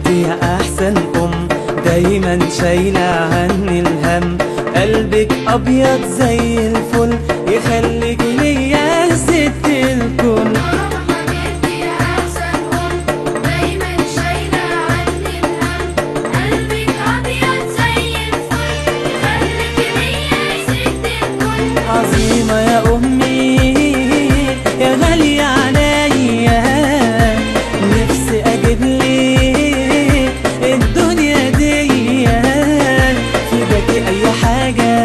حبيبتي يا احسن دايما شايلة عني الهم. قلبك ابيض زي الفل يخليك ليا ست الكل. حبيبتي يا احسن دايما شايلة عني الهم. قلبك ابيض زي الفل يخليك ليا ست الكل. عظيمة يا امي يا غالية عليا، نفسي اجيب لك الدنيا دي فداكي اي حاجة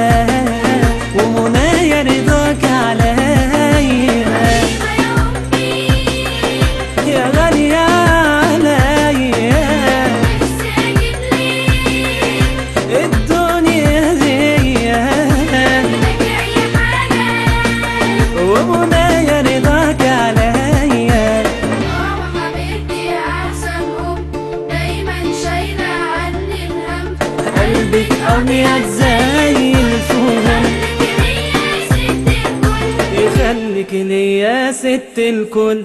ومنايا رضاك عليا. يا امي يا غالية عليا، نفسي اجيب لك الدنيا دي لك اي حاجة ومنايا رضاك عليا. حبيبتي يا احسن دايما شايلة عني الهم. قلبك ابيض زي الفل خليكي ليا ست الكل. يخليك ليا ست الكل.